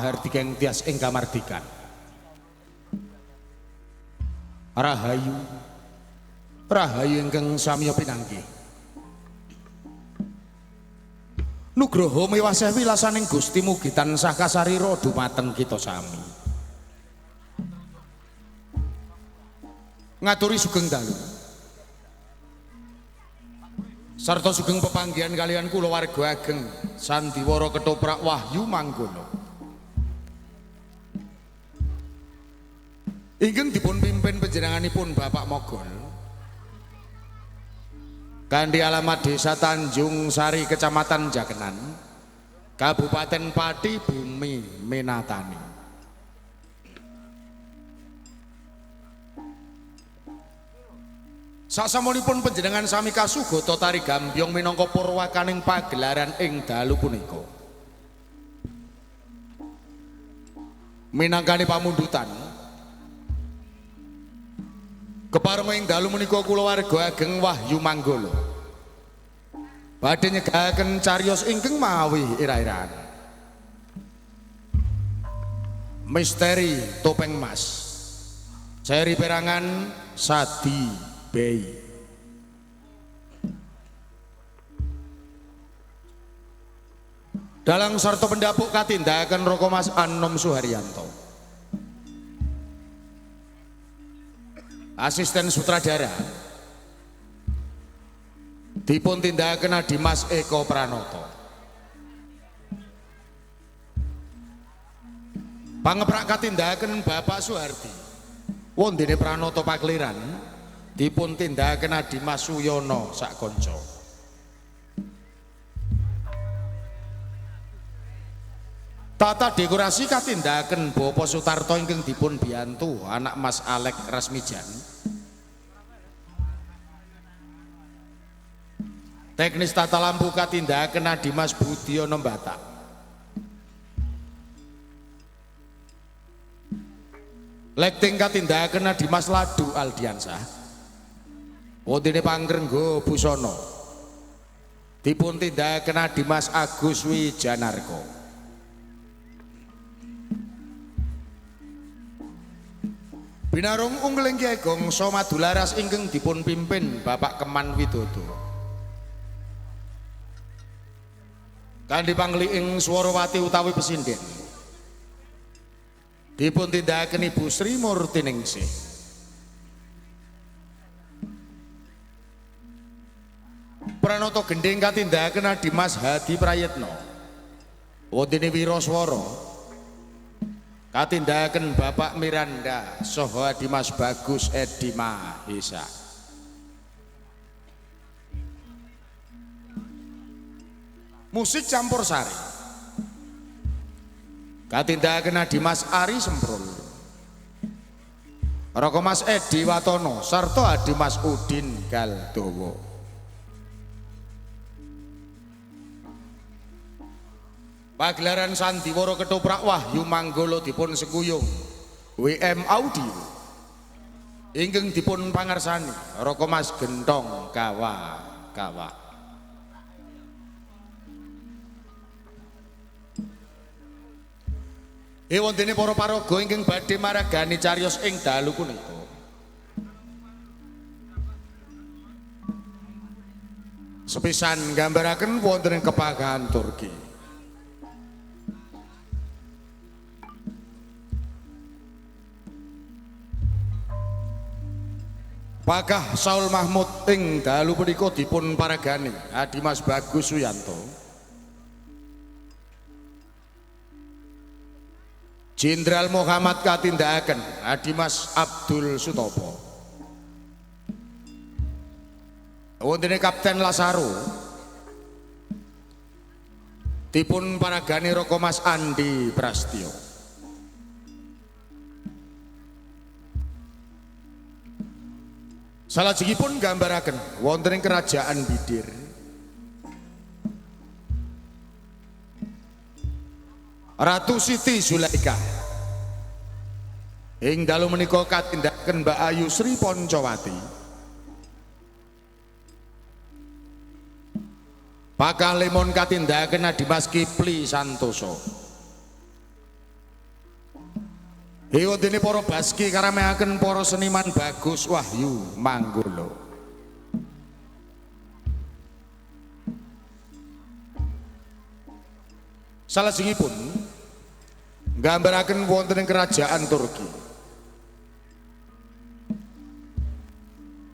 Mahardika ing tias ing kamardikan. Rahayu, rahayu ingkang samiya pinanggih. Nugroho miwasih wilasaning Gusti mugi tansah kasarira dumateng kita sami. Ngaturi sugeng dalu. Sarta sugeng pepanggihan kalian kulawarga ageng Sandiwara Ketoprak Wahyu Manggala. Inggih dipun pimpin panjenenganipun Bapak Mogol kanthi alamat Desa Tanjung Sari Kecamatan Jakenan Kabupaten Pati Bumi Menatani. Sasampunipun panjenengan sami kasugata tari gambyong minangka purwakaning pagelaran ing dalu punika. Minangkani pamundutan kepareng ing dalu menika kulawarga ageng Wahyu Manggala badhe nyegahaken cariyos ingkang mawi ira-iraan misteri topeng mas seri perangan Sadi Bey. Dalang sarta pendapuk katindakan Roko Mas Anom Suharyanto, asisten sutradara dipun tindakaken Dimas Eko Pranoto, pangeprak katindakaken Bapak Suhardi wondene Pranoto Pakliran dipun tindakaken Dimas Suyono sakonco. Tata dekorasi katindakaken Bapak Sutarto ingkang dipun biyantu anak Mas Alek Rasmijan. Teknis tata lampu katindakaken Dimas Budiono Batak. Lighting katindakaken Dimas Ladu Aldiansah. Wondene Pangrengga Busana dipun tindakaken Dimas Agus Wijanarko. Binarung unggeling Ki Ageng Somadularas ingkang dipun pimpin Bapak Keman Widodo. Kanthi pangliing Swarawati utawi Pesinden dipun tindakaken Ibu Sri Murtiningsih. Pranoto gending katindakaken Dimas Hadi Prayitno. Wondene Wiraswara katindakaken Bapak Miranda saha Dimas Bagus Edi Mahesa. Musik campursari katindakaken Dimas Ari Semprul, Roko Mas Edi Watono sarta Dimas Udin Galdowo. Pagelaran Sandiwara Ketoprak Wahyu Manggala dipun seguyung WM Audio ingkang dipun pangarsani Roko Mas Gentong Kawa. Wondene para paraga ingkang badhe maragani cariyos ing dalu punika. Sepisan nggambaraken wonten ing kepagahan Turki. Pakah Saul Mahmud ing dalu punika dipun paragani Dimas Bagus Suyanto, Jenderal Muhammad katindakaken Dimas Abdul Sutopo, wondene Kapten Lasaro dipun paragani Roko Mas Andi Prastyo. Salajengipun gambaraken wonten ing Kerajaan Bidir Ratu Siti Zulaika ing dalu menika katindakaken Mbak Ayu Sri Poncowati. Pakah Lemon katindakaken Dimas Kipli Santoso. Ewadene para baski karamehaken para seniman Bagus Wahyu Manggolo. Salajengipun nggambaraken wonten ing kerajaan Turki.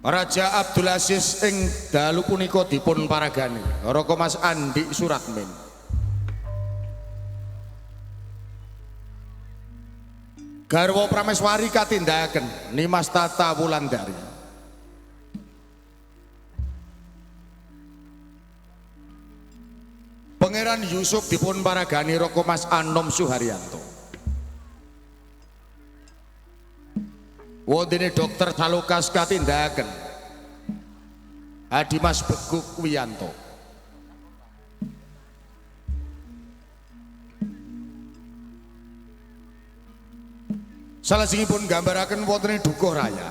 Raja Abdul Aziz ing dalu punika dipun paragani Raka Mas Andi Suratmin. Garwa Prameswari katindakaken Nimas Tata Wulandari. Pangeran Yusuf dipun paragani Raka Mas Anom Suharyanto. Wondene Dokter Salukas katindakaken Adimas Beguk Wiyanto. Salajengipun gambaraken wonten Dukuh Raya.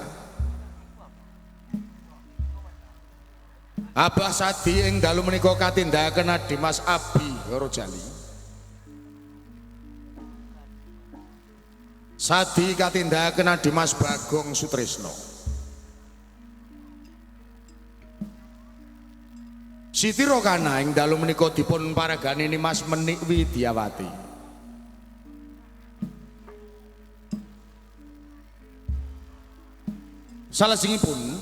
Abah Sadi ing dalu menika katindakaken Adimas Abi Rojali. Sadi katindakaken Adimas Bagong Sutrisno. Siti Rokana ing dalu menika dipun paragani Nimas Menik Widyawati. Salajengipun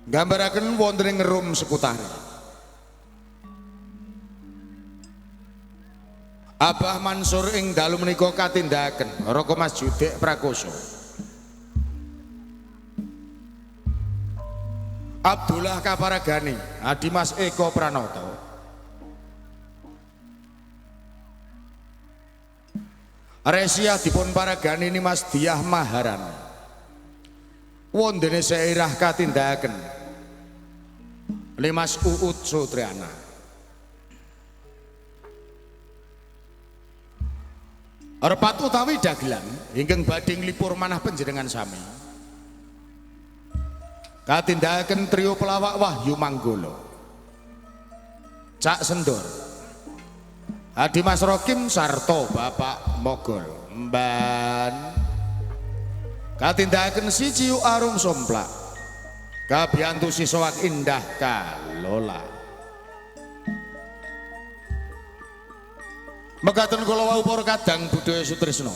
gambaraken wonten ing Rum seputare. Abah Mansur ing dalu menika katindakaken Raka Mas Judek Prakoso. Abdullah kaparagani Adimas Eko Pranoto. Resia dipun paragani Nimas Diah Maharani. Wondene seirah katindakaken Nimas Uut Sutriana. Repat utawi dagelan ingkang badhe nglipur manah panjenengan sami. Katindakaken trio pelawak Wahyu Manggolo. Cak Sendor. Adimas Rokim sarta Bapak Mogol. Mban. Katindakaken siji Arum Somplak. Kabiyantu Sisowak Indah Kalola. Mekaten kula wau para kadang budaya Sutrisno.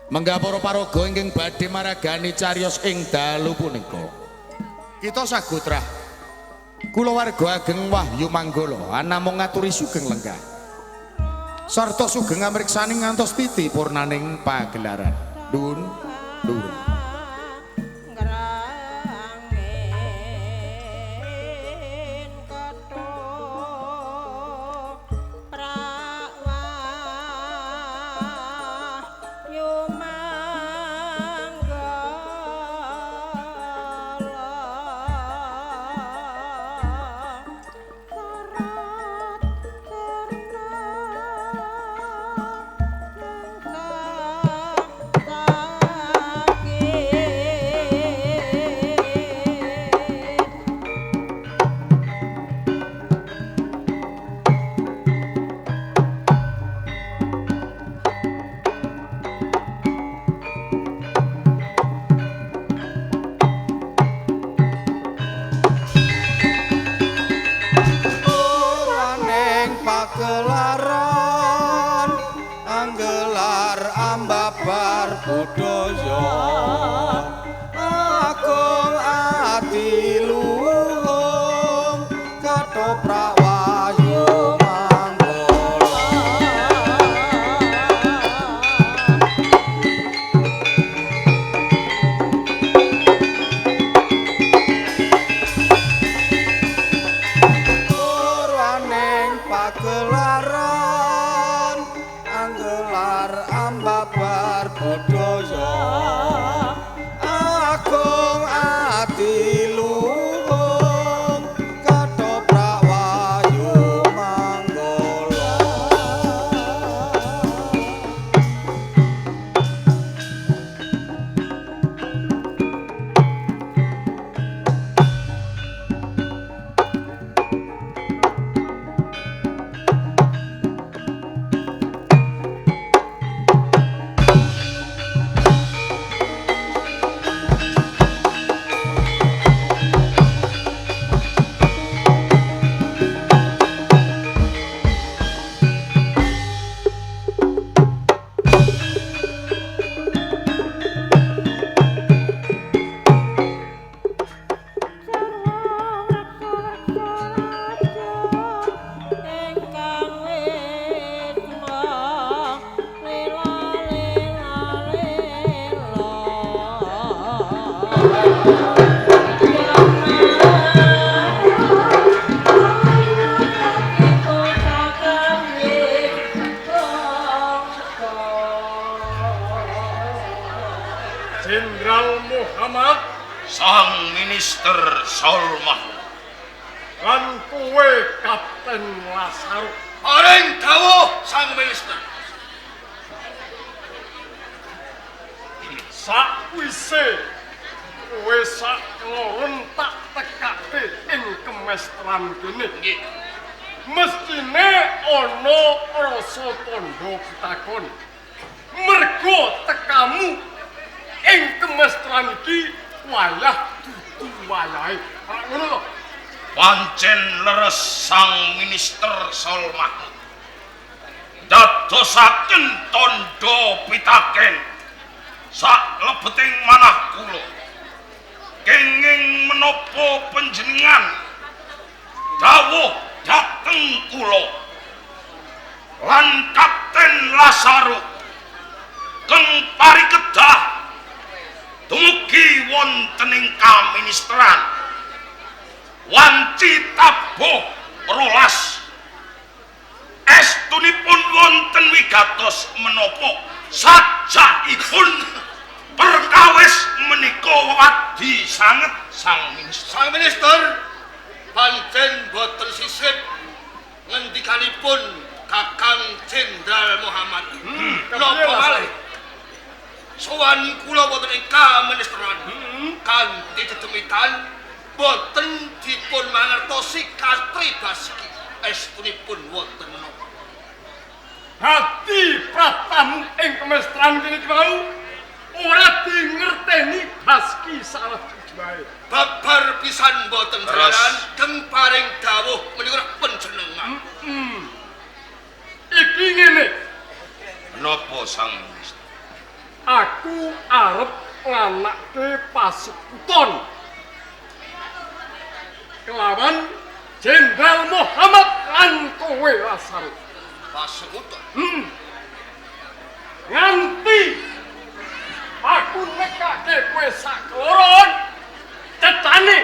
Menggah para paraga ingkang badhe maragani cariyos ing dalu punika. Kita sagutrah kulawarga ageng Wahyu Manggolo anamung ngaturi sugeng lenggah. Sarta sugeng amriksani ngantos titi purnaning pagelaran. Dun dun. Jenderal Muhammad sang minister Saul Mahmud lan kowe Kapten Lasaro. Paring dawuh sang minister. Sakwise kowe sakloron tak tekake ing kemestran kene. Nggih. Mestine ana rasa tandha pitakon. Mergo tekamu ing kemestran iki wayah dudu wayahe. Ngono lho. Pancen leres sang minister Saul Mahmud dadosaken tandha pitaken sak lebeting manah kula kenging menapa panjenengan dawuh dhateng kula lan Kapten Lasaro keng parikedah dumugi wonten ing kaministeran wanci tabuh rolas estunipun wonten wigatos menapa sajakipun perkawis menika wadi sanget sang minister pancen boten sisip ngendikanipun Kakang Jenderal Muhammad napa malih sowan kula wonten ing kaministeran kanthi dedemitan boten dipun mangertosi Katri Baski estunipun wonten menapa Hati pratamu ing kemestran kene mau ora dingerteni Baski salah wae. Babar pisan boten jalan keng paring dawuh menika panjenengan. Iki ngene. Menapa sang minister? Aku arep nganake pasekuton kelawan Jenderal Muhammad lan kowe Lasaro. Pasekuton. Nganti aku nekake kowe sakloron tetane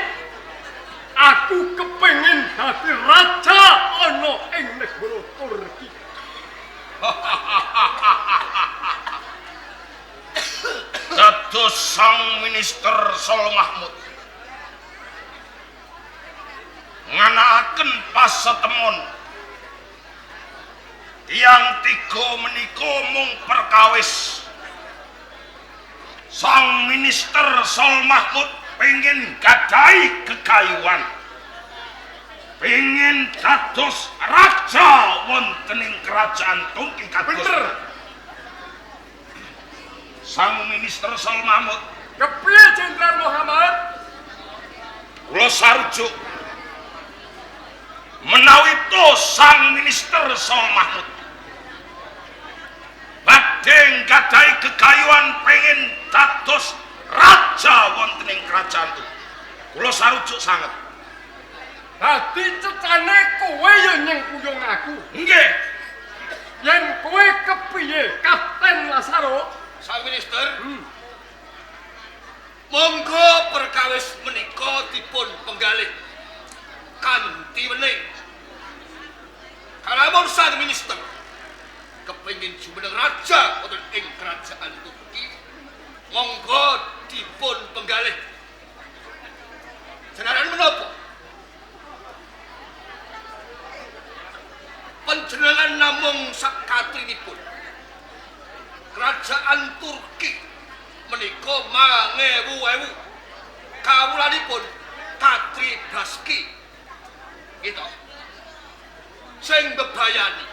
aku kepengin dadi raja ana ing negara Turki. Dados sang minister Saul Mahmud nganakaken pasetemon tiyang tiga menika mung perkawis sang minister Saul Mahmud pengen gadahi kekayuan pengen dados raja wonten ing kerajaan Turki kados sang minister Saul Mahmud kepiye Jenderal Muhammad kula sarujuk menawi to sang minister Saul Mahmud badhe gadahi kekayuan pengen dados raja wonten ing kerajaan itu kula sarujuk sanget dadi cecane kowe yo nyengkuyung aku nggih yen kowe kepiye Kapten Lasaro sang minister monggo perkawis menika dipun penggalih kanthi wening kalamun sang minister kepengin jumeneng raja wonten ing kerajaan Turki monggo dipun penggalih jenengan menapa panjenengan namung sakatrinipun kerajaan Turki menika mangewu-ewu kawulanipun Katri Baski gitu sing bebayani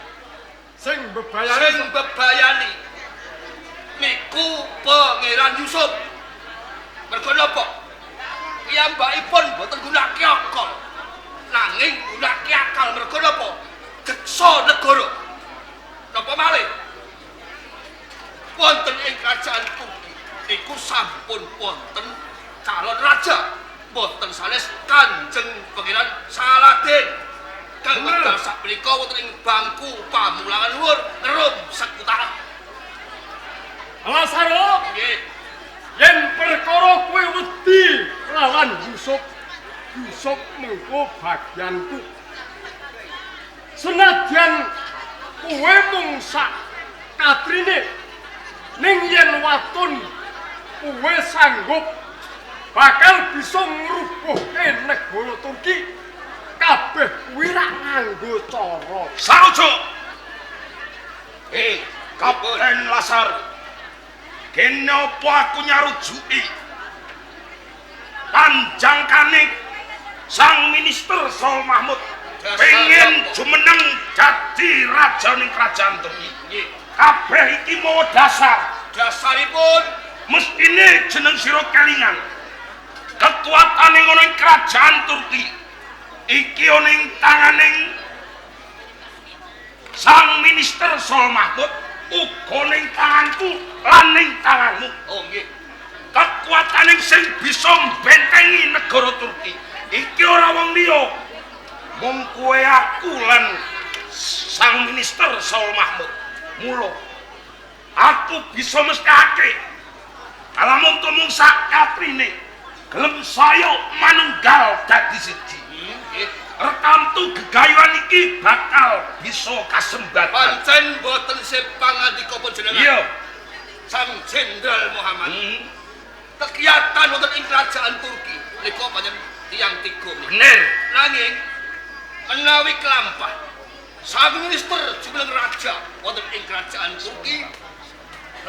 niku Pangeran Yusuf mergo napa piyambakipun boten gunake akal nanging gunake akal mergo napa deksa negara napa malih wonten ing kerajaan Turki niku sampun wonten calon raja boten sanes Kanjeng Pangeran Saladin kang medal sapunika wonten ing bangku pamulangan luhur ngerum sekutara Lasaro nggih yen perkara kowe wedi lawan Yusuf mengko bagianku senadyan kowe mung sak katrine ning yen watun kowe sanggup bakal bisa ngrubuhke negara Turki. Kabeh kuwi ra nganggo cara. Sarujuk. Kapten Lasar. Kene apa aku nyarujuki? Panjangkane Sang Minister Sol Mahmud pengen jumeneng dadi raja ning kerajaan Turki. Kabeh iki mau dasaripun mestine jeneng sira kelingan. Kekuatan ing ana ing kerajaan Turki iki ana ing tanganing Sang Minister Sol Mahmud, uga ning tanganku lan ning tanganmu. Oh nggih. Kekuatan sing bisa mbentengi negara Turki iki ora wong liya. Mung kowe aku lan Sang Minister Sol Mahmud. Mula aku bisa mesthake alamun tumung sak kaprine gelem saya manunggal dadi siji. Rekamtu gegayuhan iki bakal bisa kasembatan. Pancen boten sepangandika panjenengan. Iya. Sang Jenderal Muhammad. Kegiatan wonten ing kerajaan Turki nika panjen tiyang tiga. Bener. Nanging menawi kelampah Sang Minister jumeneng raja wonten ing kerajaan Turki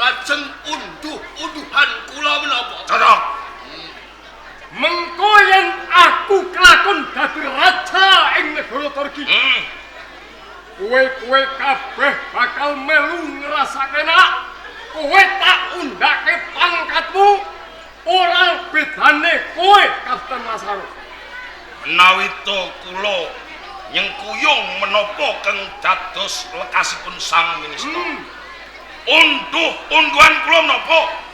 lajeng unduh-unduhan kula menapa? Cocok. Mengko yen aku kelakon dadi raja ing negara Turki. Kowe kabeh bakal melu ngrasake nak. Kowe tak undhake pangkatmu ora bedane kowe Kapten Lasar. Menawi to kula nyengkuyung menapa keng dados lekasipun Sang Minister. Unduhan kula menapa?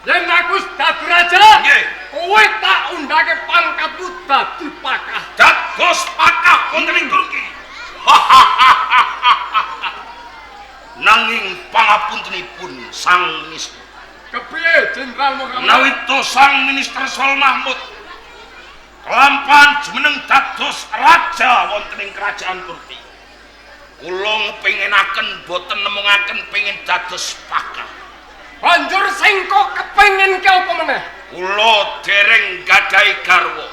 Yen aku dadi raja, kowe tak undhake pangkatmu dadi pakah. Dados pakah wonten ing Turki. Nanging pangapuntenipun Sang Minister. Kepiye Jenderal Muhammad? Menawi to Sang Minister Sol Mahmud kelampahan jumeneng dados raja wonten ing kerajaan Turki. Kula ngepengenaken boten nemungaken pengin dados pakah. Banjur sing kok kepengin ki apa meneh? Kula dereng gadhahi garwa.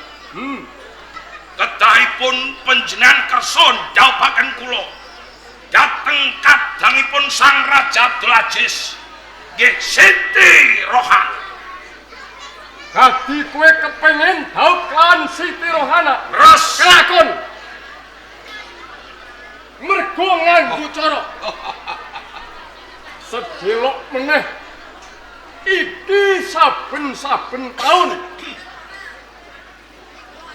Kedahipun panjenengan kersa ndhawuhaken kula dhateng kadangipun Sang Raja Abdul Aziz nggih Siti Rohan. Dadi kowe kepengin dhawuh kan Siti Rohana? Res kelakon. Mergo nganggo cara. Sedelok meneh iki saben-saben taun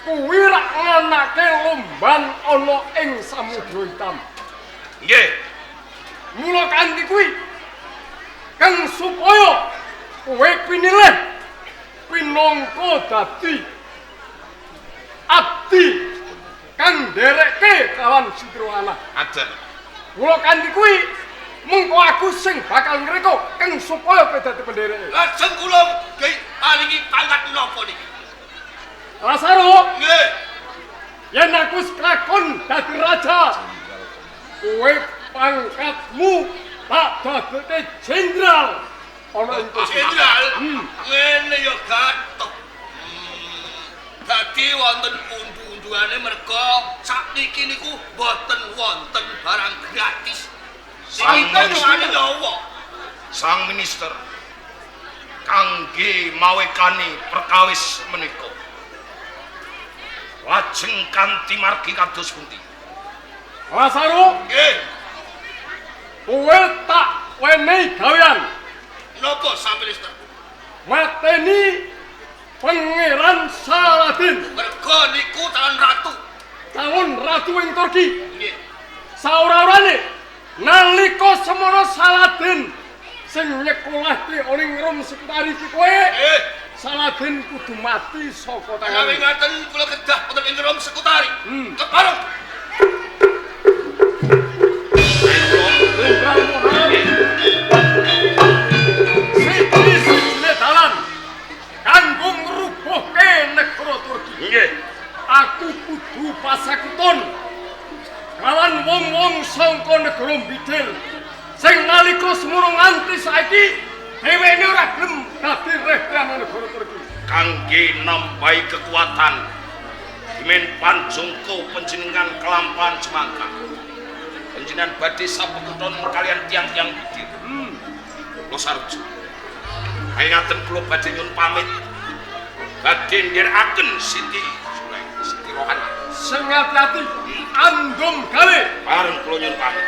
kuwi rak nganake lomban ana ing Samudra Hitam. nggih. Mula kanthi kuwi kang supaya kowe pinilih pinangka dadi abdi kang nderekke kawan Siti Rohana. Ajar. Mula kanthi kuwi mengko aku sing bakal ngreka kang supaya kowe dadi pendereke. Lajeng kula nggih paringi pangkat napa niki? Lasaro, Nggih. yen aku kelakon dadi raja, kowe pangkatmu tak dadeke jenderal ana ing Jenderal. Ngene ya gatok. Dadi wonten undu-unduane merga sakniki niku boten wonten barang gratis. Sang Minister kangge mawekani perkawis menika lajeng kanthi margi kados pundi? Lasaro, Nggih. kowe tak wenehi gawean Napa Sang Minister? mateni Pangeran Saladin, Merga niku calon ratu ing Turki. Nggih. Saora-orane nalika semono Saladin sing nyekolahke ning Rom sekitar iki kowe, Nggih. Saladin kudu mati saka Menawi tangan. ngaten kula kedah wonten ing Rom sekutari. Kepareng. Jenderal Muhammad siji-sijine dalan kanggo ngrubuhke negara Turki. Nggih. Aku kudu pasakutun kawan wong-wong saka negara Bidil sing nalika semono nganti saiki dheweke ora gelem dadi kangge nambahi kekuatan dimen panjungko panjenengan kelampahan semangka panjenengan badhe sapeketon kalian tiang-tiang bidir kula sarjo ngaten kula badhe nyuwun pamit badhe ndherekaken Siti Rohana sing ati-ati andum kali bareng kula nyuwun pamit.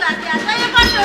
hati-hati ya padha.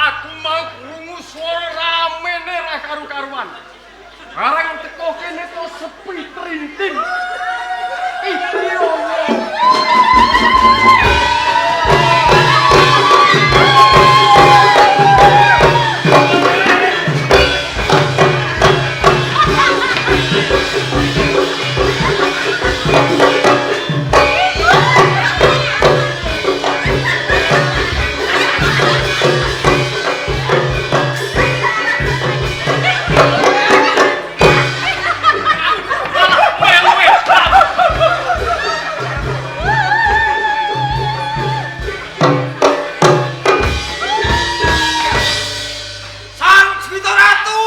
Aku mau krungu swara ramene ra karu-karuan. Barang teko kene to sepi trintin. Itriyo. Sang Swita Ratu.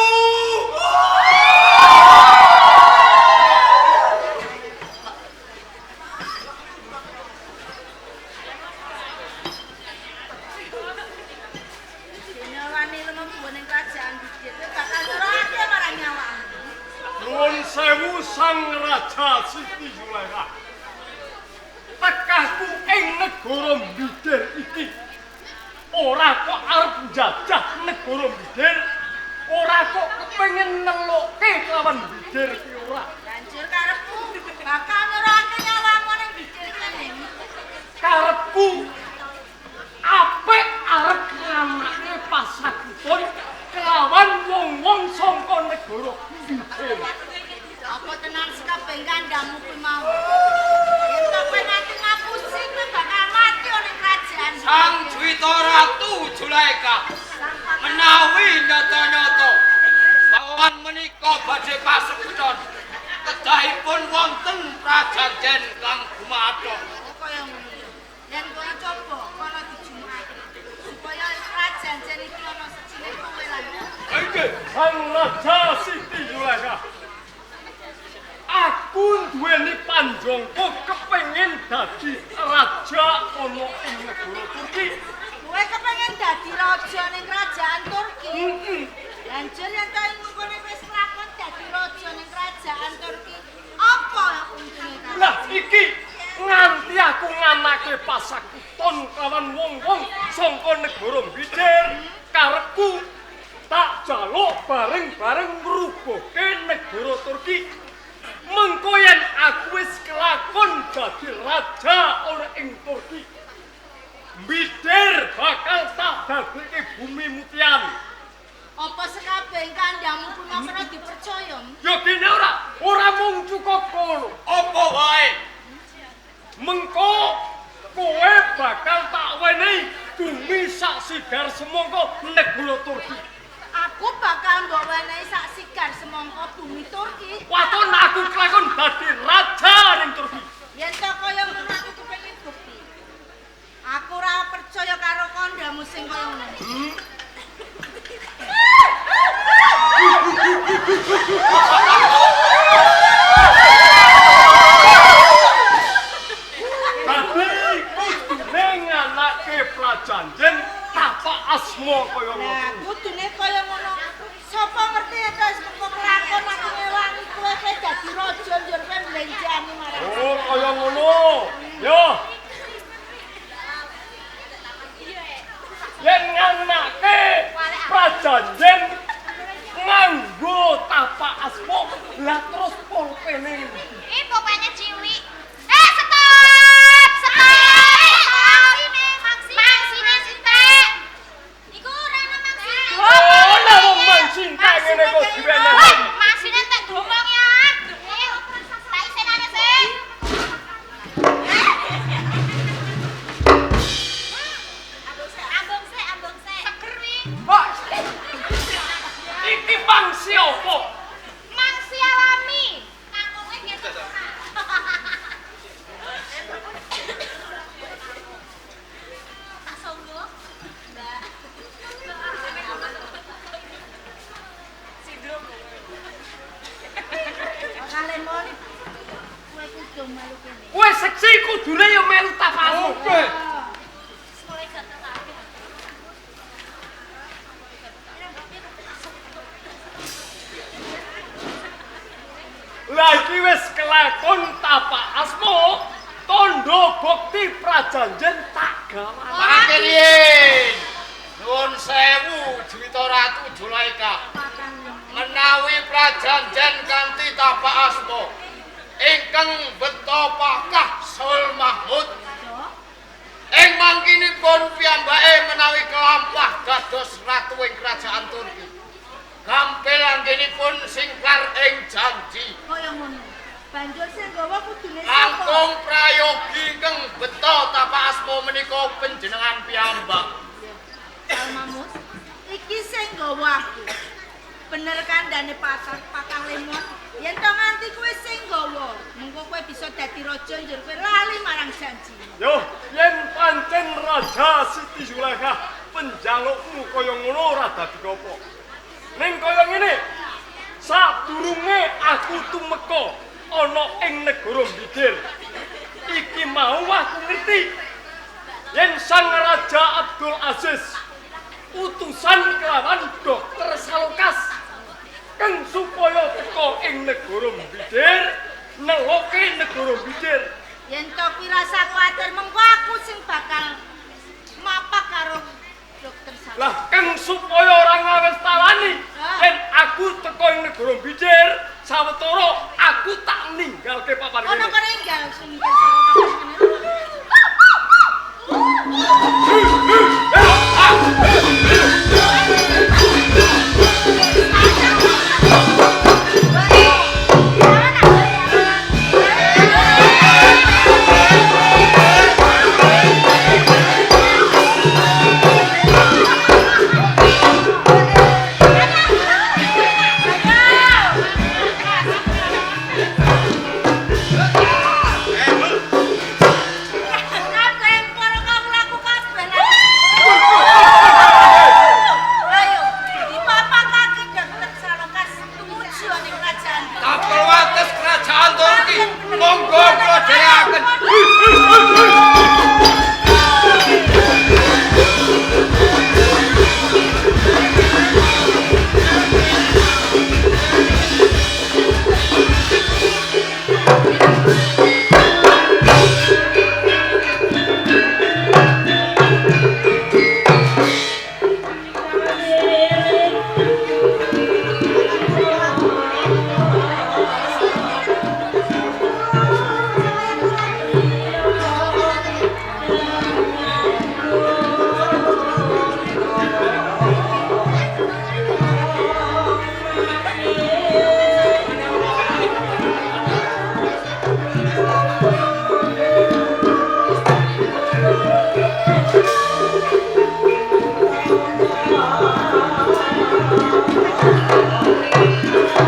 Dene wani lumembu ning kerajaan Bidit bakal nyeroake marang nyawamu. Nuwun sewu Sang Raja Siti Zulaikha. Tekahku ing negara Bidir iki ora kok arep njajah negara Bidir, ora kok kepengin nelukke kelawan Bidir ki ora. Banjur karepmu bakal nyeroake nyawamu ning Bidit kene. Karepku apik arep nganake pasakutun kelawan wong-wong saka negara Bidir. Apa tenan sekabeh kandhamu kuwi mau? Yen to kowe nganti ngapusi kowe bakal mati ning kerajaan. Sang Swita Ratu Zulaikha. Menawi nyata-nyata bahwa menika badhe pasekuton kedahipun wonten prajanjen kang gumadhong. Kaya ngono. Yen kowe coba kono dijumake supaya prajanjen iki ana secine kowe lan. Oke, Sang Raja Siti Zulaikha. Aku duweni panjangku kepengin dadi raja ana ing negara Turki. Kowe kepengin dadi raja ning kerajaan Turki. Lanjut yen to mengkone wis lakon dadi raja ning kerajaan Turki. Apa untune kamu? Lah iki nganti aku nganake pasakutun kawan wong-wong saka negara Bidir, karepku tak jaluk bareng-bareng ngrubuhke negara Turki. Mengko yen aku wis kelakon dadi raja ana ing Turki, Bidir bakal tak dadekake bumi mutian. Apa sekabeh kandhamu kuwi mau kena dipercaya? Ya dene ora mung cukup kono. Apa wae? Mengko kowe bakal tak wenehi bumi sak sigar semangka negara Turki. Aku bakal mbok wenehi sak sigar semangka bumi Turki. Waton aku kelakon dadi raja ning Turki. Yen to kaya ngono aku kepengin bukti. Aku ora percaya karo kandhamu sing kaya ngono. Dadi kudune nganake prajanjen tapak asma kaya Nah, ngono. kudune kaya ngono. Sapa ngerti yen wis mengko kelakon aku ngewangi kowe dadi raja njur kowe mlenjani marang. Oh, kaya ngono. Yo. Yen nganake prajanjen nganggo tapak asma, lah terus pulpene. Ih, pokoknya cilik. Stop! Stop! Mangsine sintek. Iku rene mangsine. Oh, lah wong mancinta ngene kok diwene. Woi, mangsine tak domong ya. Tak isenane sih. Ambung sih. Seger wi. Kok iki mangsi apa? Mangsi alami. Kangkunge gitu. Songgo. Mbak. Sindrom. Ora lemon. Kowe kudu melu kene. Kowe seksi kudune ya melu tapasmu. Oke. Sekolah jatuh kabeh. Lagi wis kelakon tapak asmo, tondo bukti prajanjen tak gawan. Panggilin. Nuwun sewu Dwita Ratu Julaika. Menawi prajanjen kanthi tapak asma ingkang beta pakah Saul Mahmud. Ing mangkinipun piyambake menawi kelampah dados ratu ing kerajaan Turki. Gampil anggenipun singkar ing janji. Kaya ngono. Banjur sing gawa kudune Langkung prayogi keng beta tapak asma menika panjenengan piyambak. Almamus, iki sing gawa aku. Bener kandhane pakang lemon. Yen to nganti kowe sing gawa, mengko kowe bisa dadi raja njur kowe lali marang janji. Yo, yen pancen Raja Siti Zulaikha penjalukmu kaya ngono ora dadi apa. Ning kaya ngene, sadurunge aku tumeka ana ing negara Bidir. Iki mau aku ngerti yen Sang Raja Abdul Aziz utusan kelawan Dokter Salokas kang supaya teka ing negara Bidir, neloke negara Bidir. Yen to pirasa kuwatir mengko aku sing bakal mapak karo Dokter Salokas. Lah kang supaya ora ngawestalani yen aku teka ing negara Bidir, sawetara aku tak ninggalke papan Ono kene. keringgal sing Salokas kene. Tapel wates kerajaan Turki. Monggo kula dhereaken.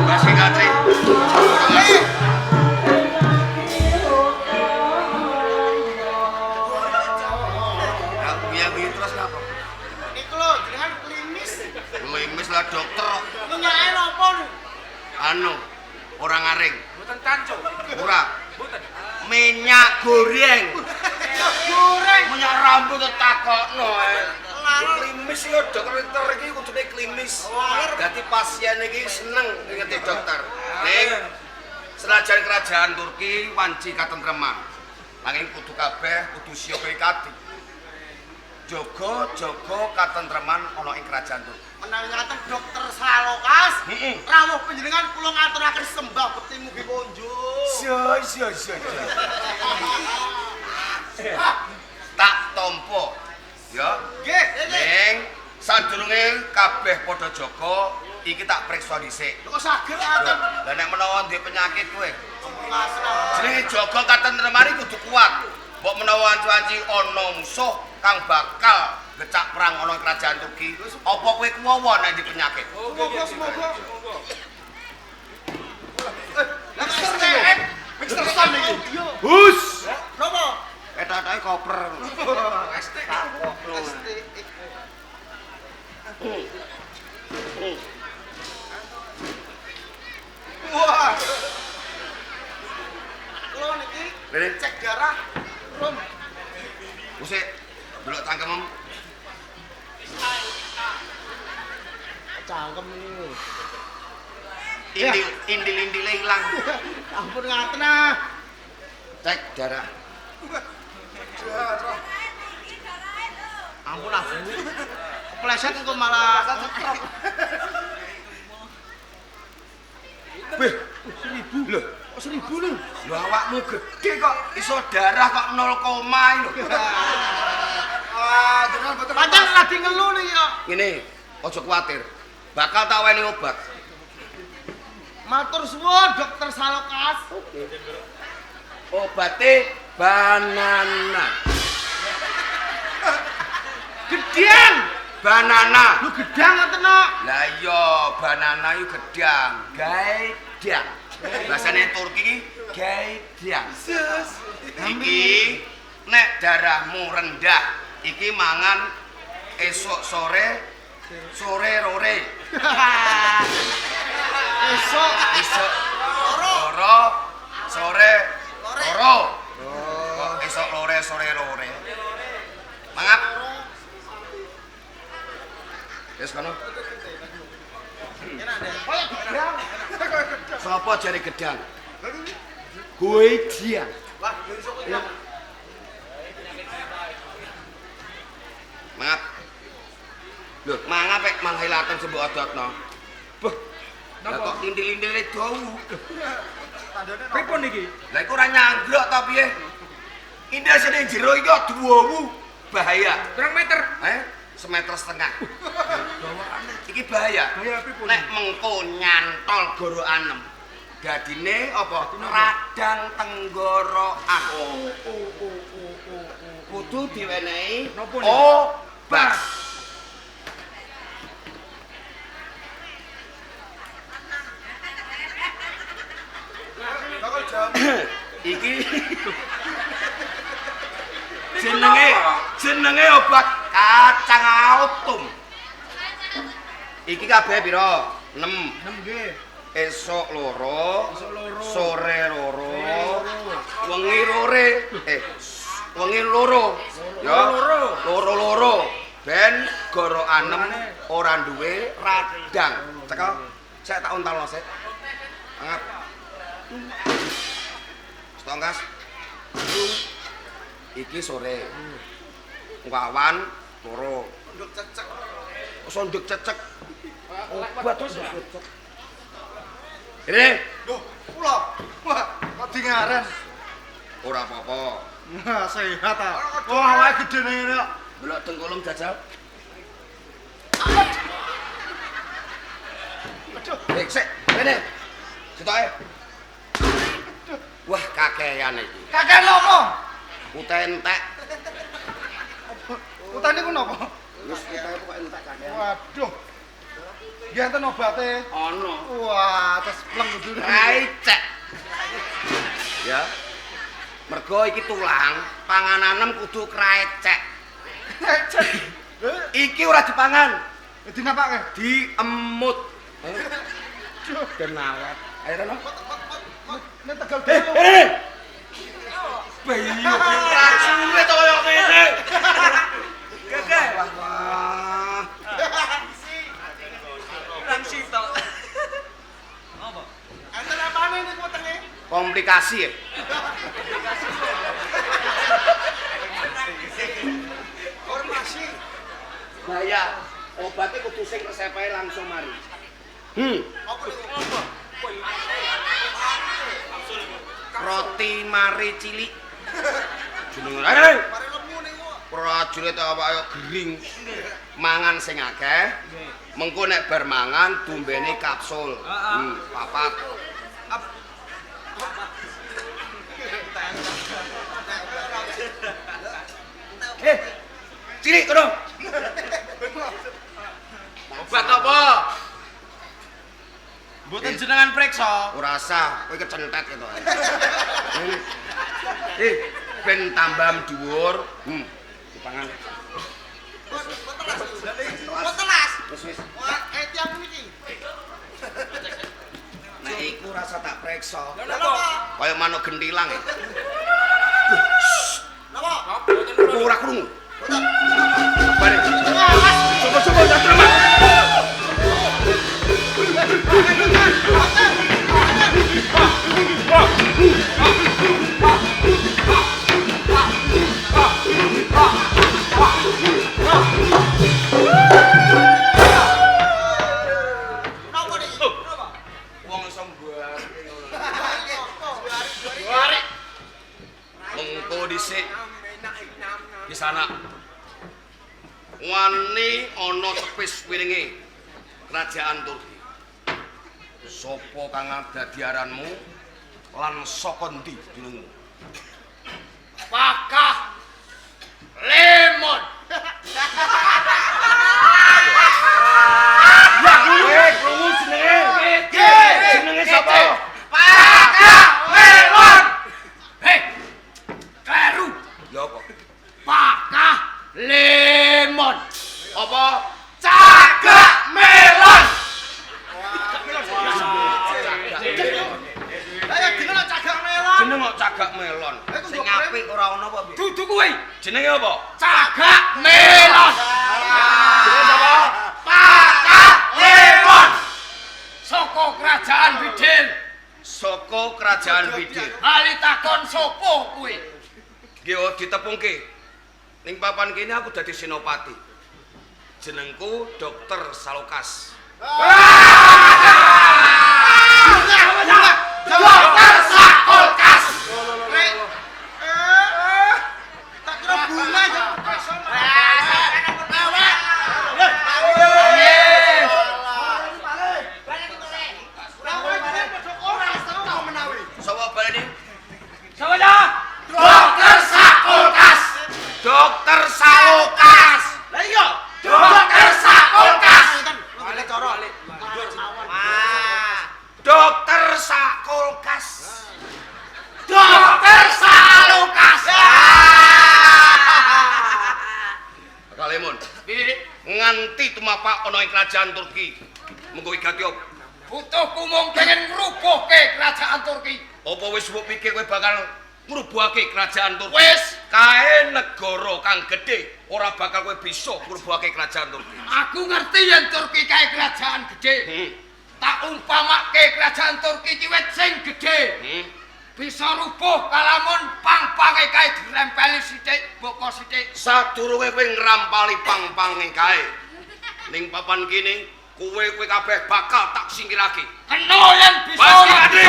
Masih Katri. Aku ya terus ngapa? Niku lho, jenengan klimis. Klimis lah dokter. Minyake napa niku? Anu, orang aring. Mboten tanco. Ora. Mboten. Minyak goreng. Goreng. Minyak rambut takokno. Lalu Klimis lho dokter iki kudune klimis. Dadi pasien iki seneng ngerti dokter. Ning senajan kerajaan Turki wanci katentreman. Nanging kudu kabeh kudu siap kadi. Jaga-jaga katentreman ana ing kerajaan Turki. menawi ngaten Dokter Salokas. Heeh. Rawuh panjenengan kula ngaturaken sembah bekti mugi kunjuk. Sia. Tak tampa. Ya. Nggih, Ning sadurunge kabeh padha jaga iki tak priksa dhisik. kok saged ngaten. Lah nek menawa duwe penyakit kowe, Masalah. jenenge jaga katentreman kudu kuat. Mbok menawa wanci ana musuh kang bakal Becak perang ana kerajaan Turki. Apa kowe kuwawa nek di penyakit? Semoga. Mister Sam iki. Hus. Napa? Ketake koper. ST. Wah. Lo niki Rene, cek darah. Rum. usik delok cangkemmu. Cangkem iki. Indil-indile ilang. Ampun ngaten ah. Cek darah. Ampun ah, Bu. Kepleset engko malah cetrok. Beh, 1000. lho, Kok 1000 lho? lho awakmu gede kok iso darah kok 0, lho. Wah, jenengan boten pancen lagi ngelu niki kok. Ngene, aja kuwatir. Bakal tak weni obat. Matur suwun Dokter Salokas. Obate banana. Gedang. Banana. Lu gedang ngoten kok. Lah iya, banana iku gedang, gaedang. Bahasane Turki gaedang. Iki nek darahmu rendah, iki mangan esok sore rore. Esok Loro sore loro. Kok esok lore sore rore. Mangap. Wis kono. koyo gedang. Sapa jare gedang? Kowe diang. Wah, iso kok. Mangap. Lho, mangap pek manghilatan sembok adotno. Beh. Lah kok indil-indile dawu. Tandane Pripun iki? Lah iku ora nyanggrok ta piye? Indil sing jero iki dawamu bahaya. Pirang meter? Semeter setengah. Iki bahaya. Bahaya pripun? Nek mengko nyantol gorokan. Dadine apa? Radang tenggorokan. Kudu diwenehi Napa niku? obat. bakal jam. Iki jenenge obat kacang autum. Iki kabeh pira? 6. 6 nggih. Esok loro, sore loro, wengi lore. Wengi loro. Ya, loro. Ben gorokan ora duwe radang. Cekel. Sek tak untalno sik. Angap. Setongkas. Iki sore. Wawan loro. Nduk cecek. Sonduk cecek. Obat sonduk cecek. Ini Duh, kula. Wah, kok dingaren. ora apa-apa. Wah, sehat ah. Wah, awake gede ngene kok. Delok dengkulmu jajal. Aduh, Sik, rene. Sitoke. Wah, kakean iki. kakek nopo? Utentek. Utane ku nopo? Wis kita pokoke entek kakean. Waduh. Nggih enten obate. Ono. Wah, terus pleng kudu. Raicek. Ya. Mergo iki tulang, pangananem kudu krecek. Cek. Iki ora dipangan, Dinapake? diemut. Ben awet. Ayo Rono. Nek tegal dulu. Bayi racune to koyo ngene. Kakek. Wah. Enten apane niku wetenge? Komplikasi ya. Formasi. Bahaya. Obatnya kudu sing resepe langsung mari. Apa niku? Roti mari cilik. Jenenge. Ayo. Mari lemu niku. Prajurit apa ayo gering. Mangan sing akeh. Mengko nek bar mangan dumbene kapsul. Papat. Cilik kono. Obat apa? Mboten jenengan priksa. Ora usah, kowe kecentet itu. Ben tambah dhuwur. Dipangan. Telas. Wis. Wah, tiang niki. Nek iku rasa tak preksa. Lha napa? Kaya manuk gentilang. Napa? Ora krungu. Mboten. Bare. Coba jatuh, Mas. Napa niki? Napa? Wong iso mbuari ngono. Buari. Mengko dhisik di sana. Wani ana tepis wiringe kerajaan Turki. Sopo kang dadi aranmu lan saka ndi jenengmu? Pakah Lemon. Ya kowe krungu jenenge. Jenenge sapa? Pakah Lemon. Hei, kleru. Ya apa? Pakah Lemon. Apa? Cagak melon. Ayo jenengan cagak melon. Jeneng kok cagak melon. Sing apik ora ono apa piye? Dudu kuwi. Jenenge apa? Cagak melon. Jenenge sapa? Pakah Lemon. Saka kerajaan Bidil. Saka kerajaan Bidil. Ali takon sapa kuwi? Nggih ditepungke. Ning papan kene aku dadi senopati. Jenengku Dokter Salokas. Dokter Sakulkas. Tak kira bunga aja. Sapa baleni? Sapa ya? Dokter Sakulkas. Dokter Salokas. Lah iya. Dokter Sakulkas. Balik cara. Dokter Sakulkas. Dokter Sakulkas. Kalemon, Piye? nganti tumapak ana ing kerajaan Turki. Mengko igati apa? Butuhku mung pengen ngrubuhke kerajaan Turki. Apa wis mbok pikir kowe bakal ngrubuhake kerajaan Turki? Wis, Kae negara kang gedhe ora bakal kowe bisa ngrubuhake kerajaan Turki. aku ngerti yen Turki kae kerajaan gedhe. Tak umpamake kerajaan Turki iki wit sing gedhe. Bisa rubuh kalamun pang-pange kae dirempeli sithik, mboko sithik. Sadurunge kowe ngrampali pang-pange kae. Ning papan kene kowe kabeh bakal tak singkirake. Kena yen bisa Pasti Adri.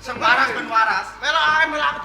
Sembarang ben waras. Melok ae melok